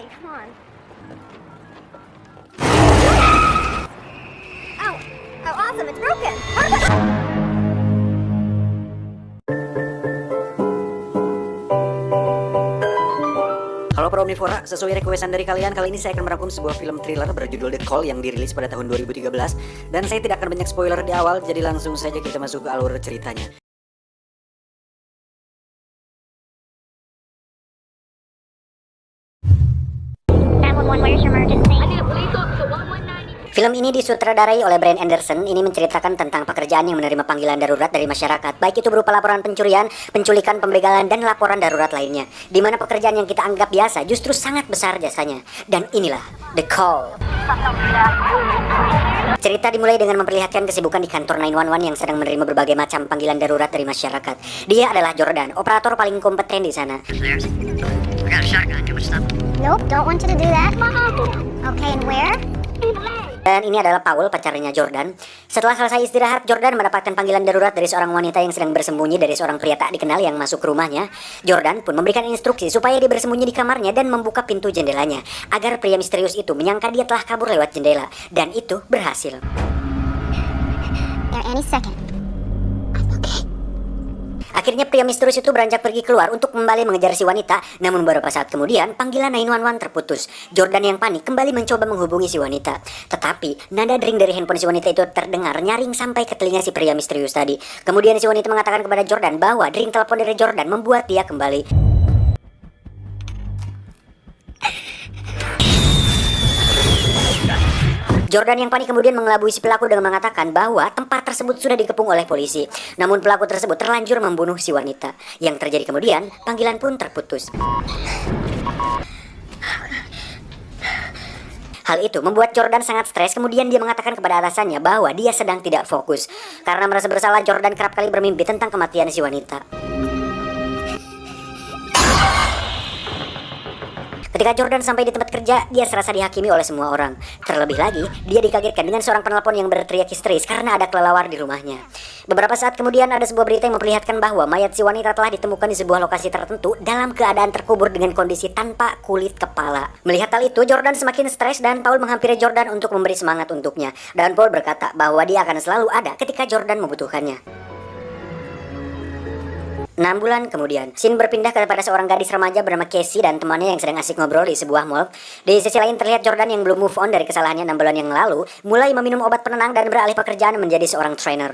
Ellie, come on. Oh, oh, awesome! It's broken. Halo para Omnivora, sesuai requestan dari kalian, kali ini saya akan merangkum sebuah film thriller berjudul The Call yang dirilis pada tahun 2013. Dan saya tidak akan banyak spoiler di awal, jadi langsung saja kita masuk ke alur ceritanya. Film ini disutradarai oleh Bryan Anderson. Ini menceritakan tentang pekerjaan yang menerima panggilan darurat dari masyarakat, baik itu berupa laporan pencurian, penculikan, pembegalan, dan laporan darurat lainnya. Di mana pekerjaan yang kita anggap biasa justru sangat besar jasanya. Dan inilah The Call. Cerita dimulai dengan memperlihatkan kesibukan di kantor 911 yang sedang menerima berbagai macam panggilan darurat dari masyarakat. Dia adalah Jordan, operator paling kompeten di sana. Nope, don't want you to do that. Okay, and where? Dan ini adalah Paul, pacarnya Jordan. Setelah selesai istirahat, Jordan mendapatkan panggilan darurat dari seorang wanita yang sedang bersembunyi dari seorang pria tak dikenal yang masuk ke rumahnya. Jordan pun memberikan instruksi supaya dia bersembunyi di kamarnya dan membuka pintu jendelanya, agar pria misterius itu menyangka dia telah kabur lewat jendela. Dan itu berhasil. Any second. Akhirnya pria misterius itu beranjak pergi keluar untuk kembali mengejar si wanita. Namun beberapa saat kemudian panggilan 911 terputus. Jordan yang panik kembali mencoba menghubungi si wanita. Tetapi nada dering dari handphone si wanita itu terdengar nyaring sampai ke telinga si pria misterius tadi. Kemudian si wanita mengatakan kepada Jordan bahwa dering telepon dari Jordan membuat dia kembali. Jordan yang panik kemudian mengelabui si pelaku dengan mengatakan bahwa tempat tersebut sudah dikepung oleh polisi. Namun pelaku tersebut terlanjur membunuh si wanita. Yang terjadi kemudian, panggilan pun terputus. Hal itu membuat Jordan sangat stres. Kemudian dia mengatakan kepada atasannya bahwa dia sedang tidak fokus. Karena merasa bersalah, Jordan kerap kali bermimpi tentang kematian si wanita. Ketika Jordan sampai di tempat kerja, dia serasa dihakimi oleh semua orang. Terlebih lagi, dia dikagetkan dengan seorang penelpon yang berteriak histeris karena ada kelelawar di rumahnya. Beberapa saat kemudian ada sebuah berita yang memperlihatkan bahwa mayat si wanita telah ditemukan di sebuah lokasi tertentu dalam keadaan terkubur dengan kondisi tanpa kulit kepala. Melihat hal itu, Jordan semakin stres dan Paul menghampiri Jordan untuk memberi semangat untuknya. Dan Paul berkata bahwa dia akan selalu ada ketika Jordan membutuhkannya. 6 bulan kemudian, scene berpindah kepada seorang gadis remaja bernama Casey dan temannya yang sedang asik ngobrol di sebuah mall. Di sisi lain terlihat Jordan yang belum move on dari kesalahannya 6 bulan yang lalu, mulai meminum obat penenang dan beralih pekerjaan menjadi seorang trainer.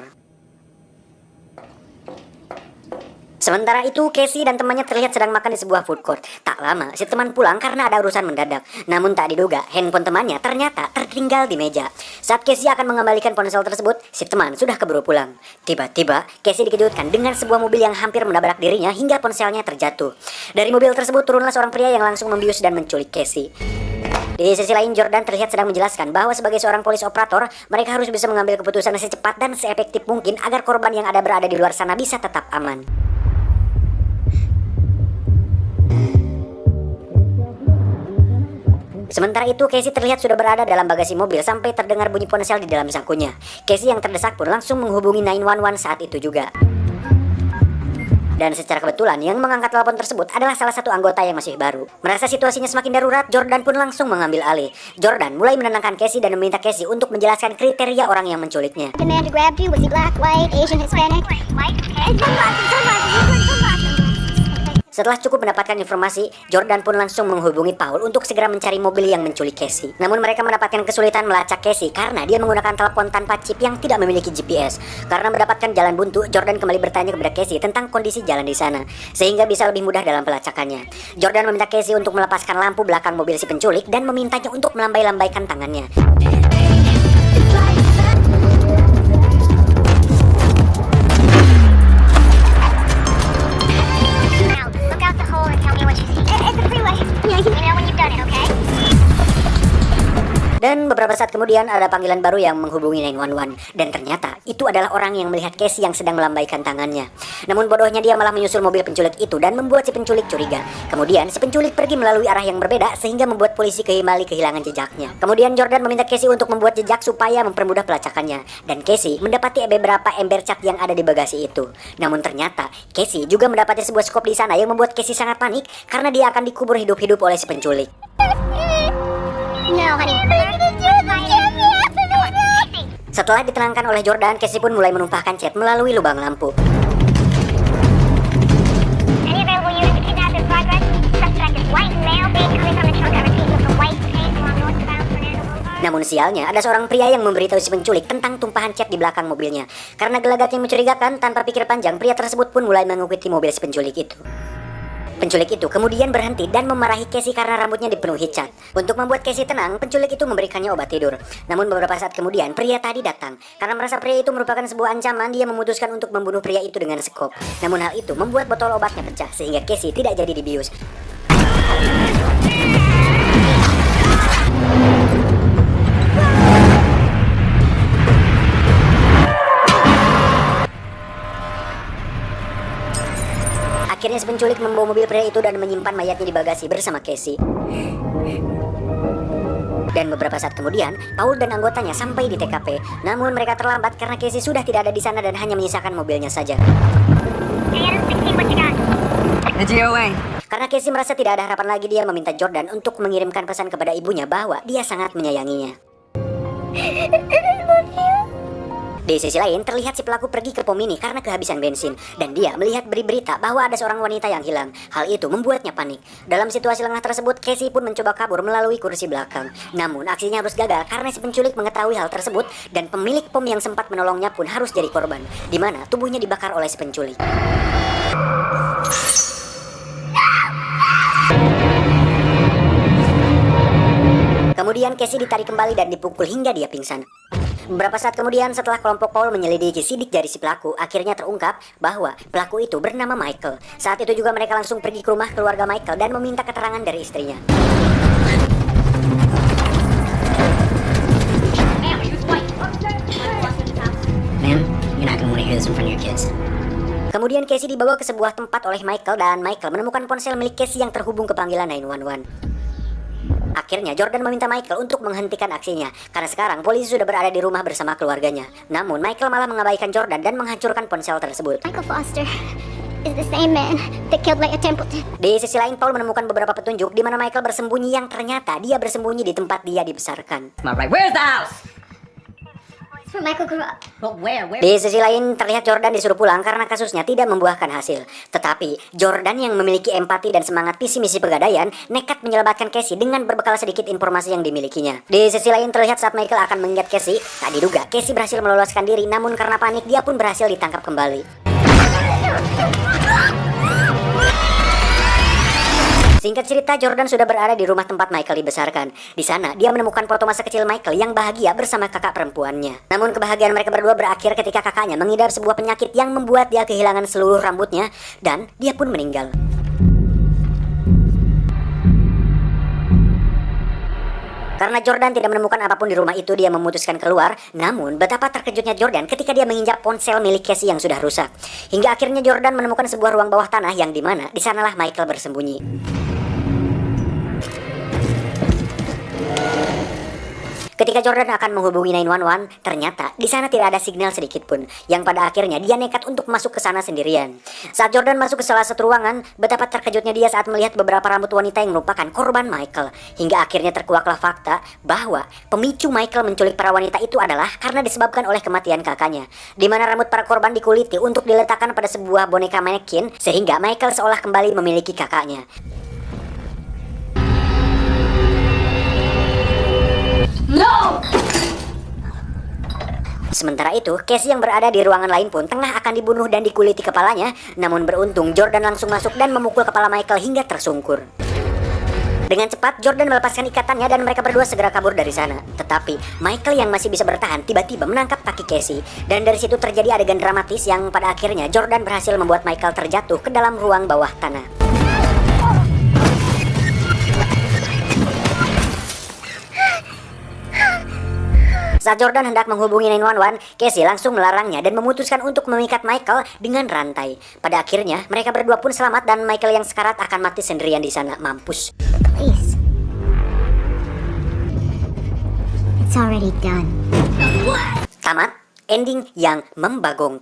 Sementara itu, Casey dan temannya terlihat sedang makan di sebuah food court. Tak lama, si teman pulang karena ada urusan mendadak. Namun tak diduga, handphone temannya ternyata tertinggal di meja. Saat Casey akan mengembalikan ponsel tersebut, si teman sudah keburu pulang. Tiba-tiba, Casey dikejutkan dengan sebuah mobil yang hampir menabrak dirinya hingga ponselnya terjatuh. Dari mobil tersebut turunlah seorang pria yang langsung membius dan menculik Casey. Di sisi lain, Jordan terlihat sedang menjelaskan bahwa sebagai seorang polis operator, mereka harus bisa mengambil keputusan secepat dan seefektif mungkin agar korban yang ada berada di luar sana bisa tetap aman. Sementara itu, Casey terlihat sudah berada dalam bagasi mobil sampai terdengar bunyi ponsel di dalam sakunya. Casey yang terdesak pun langsung menghubungi 911 saat itu juga. Dan secara kebetulan yang mengangkat telepon tersebut adalah salah satu anggota yang masih baru. Merasa situasinya semakin darurat, Jordan pun langsung mengambil alih. Jordan mulai menenangkan Casey dan meminta Casey untuk menjelaskan kriteria orang yang menculiknya. The man who grabbed you, was he black, white, Asian, Hispanic? White, okay. Setelah cukup mendapatkan informasi, Jordan pun langsung menghubungi Paul untuk segera mencari mobil yang menculik Casey. Namun mereka mendapatkan kesulitan melacak Casey karena dia menggunakan telepon tanpa chip yang tidak memiliki GPS. Karena mendapatkan jalan buntu, Jordan kembali bertanya kepada Casey tentang kondisi jalan di sana, sehingga bisa lebih mudah dalam pelacakannya. Jordan meminta Casey untuk melepaskan lampu belakang mobil si penculik dan memintanya untuk melambai-lambaikan tangannya. Dan beberapa saat kemudian kemudian ada panggilan baru yang menghubungi 911 dan ternyata itu adalah orang yang melihat Casey yang sedang melambaikan tangannya. Namun bodohnya dia malah menyusul mobil penculik itu dan membuat si penculik curiga. Kemudian si penculik pergi melalui arah yang berbeda sehingga membuat polisi kembali kehilangan jejaknya. Kemudian Jordan meminta Casey untuk membuat jejak supaya mempermudah pelacakannya dan Casey mendapati beberapa ember cat yang ada di bagasi itu. Namun ternyata Casey juga mendapati sebuah skop di sana yang membuat Casey sangat panik karena dia akan dikubur hidup-hidup oleh si penculik. No, honey. Setelah ditenangkan oleh Jordan, Casey pun mulai menumpahkan cat melalui lubang lampu. Any available units to kidnap in progress? Suspect is white male being coming from the trunk of a vehicle from white paint along northbound Fernando Boulevard. Namun sialnya, ada seorang pria yang memberitahu si penculik tentang tumpahan cat di belakang mobilnya. Karena gelagat yang mencurigakan, tanpa pikir panjang, pria tersebut pun mulai mengikuti mobil si penculik itu. Penculik itu kemudian berhenti dan memarahi Casey karena rambutnya dipenuhi cat. Untuk membuat Casey tenang, penculik itu memberikannya obat tidur. Namun beberapa saat kemudian, pria tadi datang. Karena merasa pria itu merupakan sebuah ancaman, dia memutuskan untuk membunuh pria itu dengan sekop. Namun hal itu membuat botol obatnya pecah, sehingga Casey tidak jadi dibius. Akhirnya si penculik membawa mobil pria itu dan menyimpan mayatnya di bagasi bersama Casey. Dan beberapa saat kemudian, Paul dan anggotanya sampai di TKP. Namun mereka terlambat karena Casey sudah tidak ada di sana dan hanya menyisakan mobilnya saja. Karena Casey merasa tidak ada harapan lagi, dia meminta Jordan untuk mengirimkan pesan kepada ibunya bahwa dia sangat menyayanginya. Di sisi lain, terlihat si pelaku pergi ke pom mini karena kehabisan bensin. Dan dia melihat berita bahwa ada seorang wanita yang hilang. Hal itu membuatnya panik. Dalam situasi lengah tersebut, Casey pun mencoba kabur melalui kursi belakang. Namun, aksinya harus gagal karena si penculik mengetahui hal tersebut. Dan pemilik pom yang sempat menolongnya pun harus jadi korban, di mana tubuhnya dibakar oleh si penculik. Kemudian Casey ditarik kembali dan dipukul hingga dia pingsan. Beberapa saat kemudian setelah kelompok Paul menyelidiki sidik jari si pelaku, akhirnya terungkap bahwa pelaku itu bernama Michael. Saat itu juga mereka langsung pergi ke rumah keluarga Michael dan meminta keterangan dari istrinya. Ma'am, you're not gonna want to hear this in front of your kids. Kemudian Casey dibawa ke sebuah tempat oleh Michael dan Michael menemukan ponsel milik Casey yang terhubung ke panggilan 911. Akhirnya Jordan meminta Michael untuk menghentikan aksinya karena sekarang polisi sudah berada di rumah bersama keluarganya. Namun Michael malah mengabaikan Jordan dan menghancurkan ponsel tersebut. Michael Foster is the same man that killed Leia Templeton. Di sisi lain, Paul menemukan beberapa petunjuk di mana Michael bersembunyi yang ternyata dia bersembunyi di tempat dia dibesarkan. Am I right? Where's the house? It's where Michael grew up. But where? Di sisi lain, terlihat Jordan disuruh pulang karena kasusnya tidak membuahkan hasil. Tetapi, Jordan yang memiliki empati dan semangat visi misi pegadaian, nekat menyelamatkan Casey dengan berbekal sedikit informasi yang dimilikinya. Di sisi lain, terlihat saat Michael akan mengingat Casey, tak diduga Casey berhasil meloloskan diri, namun karena panik, dia pun berhasil ditangkap kembali. Singkat cerita, Jordan sudah berada di rumah tempat Michael dibesarkan. Di sana, dia menemukan foto masa kecil Michael yang bahagia bersama kakak perempuannya. Namun kebahagiaan mereka berdua berakhir ketika kakaknya mengidap sebuah penyakit yang membuat dia kehilangan seluruh rambutnya dan dia pun meninggal. Karena Jordan tidak menemukan apapun di rumah itu, dia memutuskan keluar. Namun, betapa terkejutnya Jordan ketika dia menginjak ponsel milik Casey yang sudah rusak. Hingga akhirnya Jordan menemukan sebuah ruang bawah tanah yang dimana di sanalah Michael bersembunyi. Ketika Jordan akan menghubungi 911, ternyata di sana tidak ada sinyal sedikit pun. Yang pada akhirnya dia nekat untuk masuk ke sana sendirian. Saat Jordan masuk ke salah satu ruangan, betapa terkejutnya dia saat melihat beberapa rambut wanita yang merupakan korban Michael. Hingga akhirnya terkuaklah fakta bahwa pemicu Michael menculik para wanita itu adalah karena disebabkan oleh kematian kakaknya. Di mana rambut para korban dikuliti untuk diletakkan pada sebuah boneka manekin, sehingga Michael seolah kembali memiliki kakaknya. No! Sementara itu, Casey yang berada di ruangan lain pun tengah akan dibunuh dan dikuliti kepalanya. Namun beruntung, Jordan langsung masuk dan memukul kepala Michael hingga tersungkur. Dengan cepat, Jordan melepaskan ikatannya dan mereka berdua segera kabur dari sana. Tetapi, Michael yang masih bisa bertahan tiba-tiba menangkap kaki Casey. Dan dari situ terjadi adegan dramatis yang pada akhirnya Jordan berhasil membuat Michael terjatuh ke dalam ruang bawah tanah. Saat Jordan hendak menghubungi 911, Casey langsung melarangnya dan memutuskan untuk memikat Michael dengan rantai. Pada akhirnya, mereka berdua pun selamat dan Michael yang sekarat akan mati sendirian di sana. Mampus. Please. It's already done. Tamat. Ending yang membagongkan.